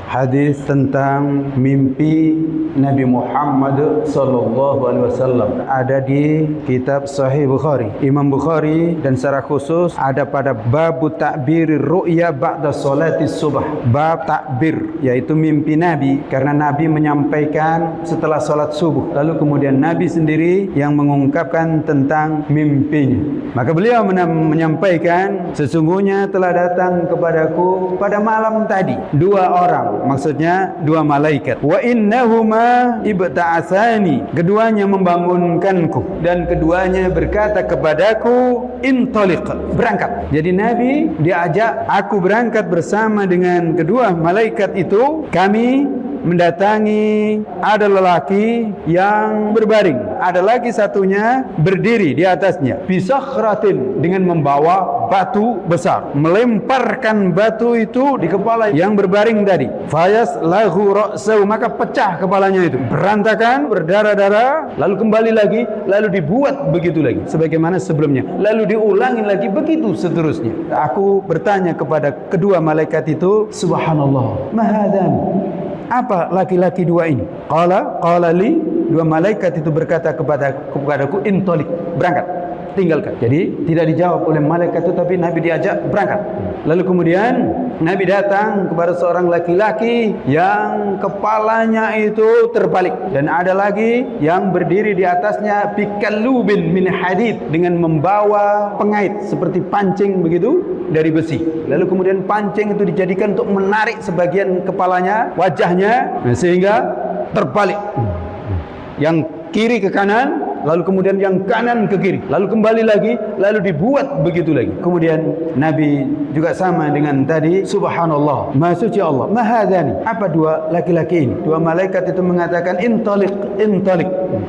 Hadis tentang mimpi Nabi Muhammad SAW ada di kitab Sahih Bukhari, Imam Bukhari, dan secara khusus ada pada bab takbir ru'ya ba'da salati subh, bab takbir, yaitu mimpi Nabi, karena Nabi menyampaikan setelah salat subuh, lalu kemudian Nabi sendiri yang mengungkapkan tentang mimpinya. Maka beliau menyampaikan, sesungguhnya telah datang kepadaku pada malam tadi dua orang, maksudnya dua malaikat. Wa innahuma ibta'atsani, keduanya membangunkanku dan keduanya berkata kepadaku, intaliq, berangkat. Jadi Nabi diajak, aku berangkat bersama dengan kedua malaikat itu. Kami mendatangi, ada lelaki yang berbaring, ada lagi satunya berdiri di atasnya, bisakhratin, dengan membawa batu besar, melemparkan batu itu di kepala yang berbaring tadi. Fayas lahu ra'sahu, maka pecah kepalanya itu, berantakan, berdarah-darah, lalu kembali lagi, lalu dibuat begitu lagi sebagaimana sebelumnya, lalu diulangi lagi, begitu seterusnya. Aku bertanya kepada kedua malaikat itu, subhanallah, ma hadan, apa laki-laki dua ini? Qala li, dua malaikat itu berkata kepadaku, intalik, berangkat, tinggalkan. Jadi tidak dijawab oleh malaikat itu, tapi Nabi diajak berangkat. Lalu kemudian Nabi datang kepada seorang laki-laki yang kepalanya itu terbalik, dan ada lagi yang berdiri di atasnya bikallubin min hadid, dengan membawa pengait seperti pancing begitu dari besi. Lalu kemudian pancing itu dijadikan untuk menarik sebagian kepalanya, wajahnya, sehingga terbalik, yang kiri ke kanan, lalu kemudian yang kanan ke kiri, lalu kembali lagi, lalu dibuat begitu lagi. Kemudian Nabi juga sama dengan tadi, subhanallah, maha suci Allah, mahadani, apa dua laki-laki ini? Dua malaikat itu mengatakan, intalik,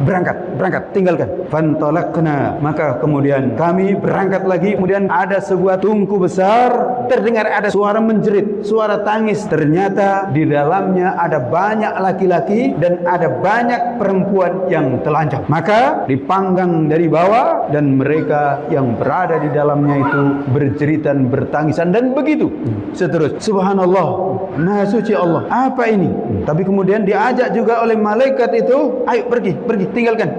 berangkat, tinggalkan. Fantalaqna, maka kemudian kami berangkat lagi. Kemudian ada sebuah tungku besar, terdengar ada suara menjerit, suara tangis. Ternyata di dalamnya ada banyak laki-laki dan ada banyak perempuan yang telanjang. Maka dipanggang dari bawah, dan mereka yang berada di dalamnya itu berjeritan, bertangisan, dan begitu seterus. Subhanallah, maha suci Allah, apa ini? Tapi kemudian diajak juga oleh malaikat itu, ayo pergi, tinggalkan.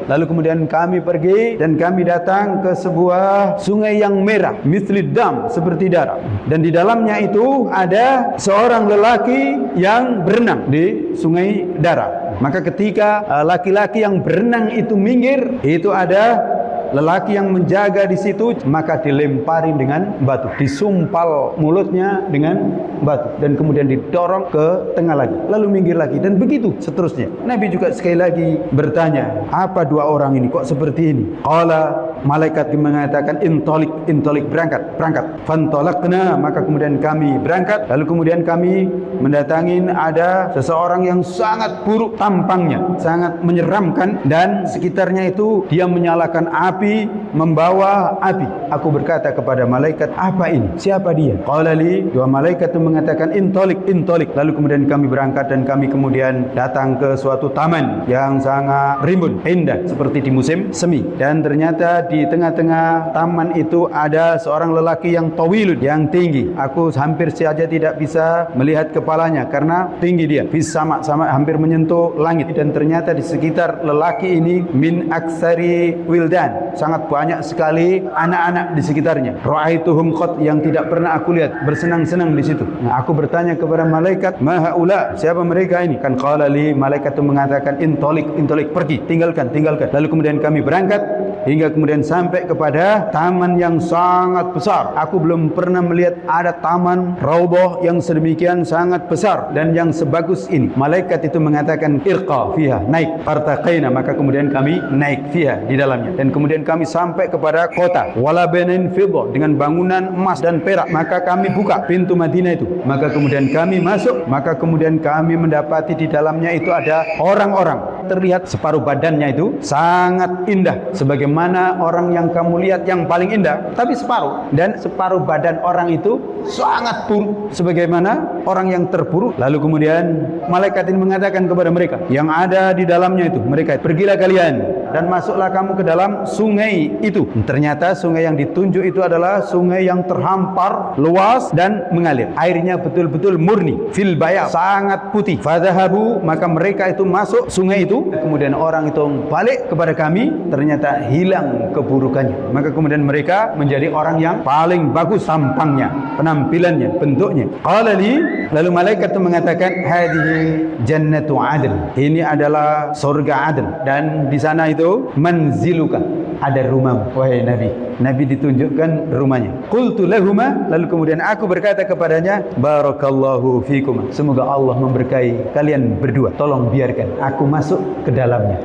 Lalu kemudian kami pergi dan kami datang ke sebuah sungai yang merah, mithlid dam, seperti darah, dan di dalamnya itu ada seorang lelaki yang berenang di sungai darah. Maka ketika laki-laki yang berenang itu minggir, itu ada lelaki yang menjaga di situ, maka dilempari dengan batu, disumpal mulutnya dengan batu, dan kemudian didorong ke tengah lagi, lalu minggir lagi, dan begitu seterusnya. Nabi juga sekali lagi bertanya, apa dua orang ini kok seperti ini? Qala, malaikat mengatakan, intalik, berangkat. Fantalaqna, maka kemudian kami berangkat. Lalu kemudian kami mendatangi ada seseorang yang sangat buruk tampangnya, sangat menyeramkan, dan sekitarnya itu dia menyalakan api, membawa api. Aku berkata kepada malaikat, apa ini? Siapa dia? Qala li, dua malaikat itu mengatakan, intalik. Lalu kemudian kami berangkat dan kami kemudian datang ke suatu taman yang sangat rimbun, indah, seperti di musim semi. Dan ternyata di tengah-tengah taman itu ada seorang lelaki yang tawilun, yang tinggi. Aku hampir saja tidak bisa melihat kepalanya karena tinggi dia, sama hampir menyentuh langit. Dan ternyata di sekitar lelaki ini min aksari wildan, sangat banyak sekali anak-anak di sekitarnya. Ra'aituhum qat, yang tidak pernah aku lihat, bersenang-senang di situ. Nah, aku bertanya kepada malaikat, ma haula, siapa mereka ini? Kan qala li, malaikat itu mengatakan, intalik, pergi, tinggalkan. Lalu kemudian kami berangkat hingga kemudian sampai kepada taman yang sangat besar. Aku belum pernah melihat ada taman raudhah yang sedemikian sangat besar dan yang sebagus ini. Malaikat itu mengatakan, irqa fiha, naik. Fartaqaina, maka kemudian kami naik fiha, di dalamnya. Dan kemudian kami sampai kepada kota, wala banin fiddah, dengan bangunan emas dan perak. Maka kami buka pintu Madinah itu, maka kemudian kami masuk. Maka kemudian kami mendapati di dalamnya itu ada orang-orang terlihat separuh badannya itu sangat indah, sebagaimana orang yang kamu lihat yang paling indah, tapi separuh. Dan separuh badan orang itu sangat buruk, sebagaimana orang yang terpuruk. Lalu kemudian malaikat ini mengatakan kepada mereka yang ada di dalamnya itu, mereka, pergilah kalian dan masuklah kamu ke dalam sungai itu. Ternyata sungai yang ditunjuk itu adalah sungai yang terhampar, luas dan mengalir. Airnya betul-betul murni, fil bayad, sangat putih. Fadhahabu, maka mereka itu masuk sungai itu. Kemudian orang itu balik kepada kami, ternyata hilang keburukannya. Maka kemudian mereka menjadi orang yang paling bagus tampangnya, penampilannya, bentuknya. Qala li, lalu malaikat itu mengatakan, hadhihi jannatu adl. Ini adalah surga adl, dan di sana itu manziluka, ada rumah. Wahai Nabi, Nabi ditunjukkan rumahnya. Qultu lahuma, lalu kemudian aku berkata kepadanya, barakallahu fikum, semoga Allah memberkahi kalian berdua, tolong biarkan aku masuk ke dalamnya.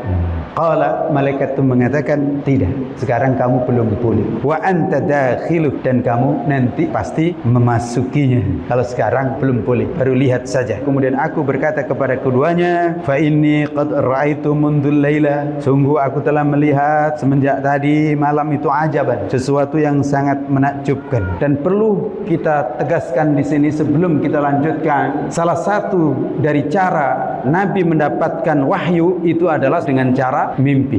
Qala, malaikat itu mengatakan, tidak, sekarang kamu belum boleh. Wa anta dakhiluh, dan kamu nanti pasti memasukinya. Kalau sekarang belum boleh, baru lihat saja. Kemudian aku berkata kepada keduanya, fa inni qad ra'aitu mundul laila, sungguh aku telah melihat semenjak tadi malam itu ajaban, sesuatu yang sangat menakjubkan. Dan perlu kita tegaskan di sini sebelum kita lanjutkan, salah satu dari cara Nabi mendapatkan wahyu itu adalah dengan cara mimpi.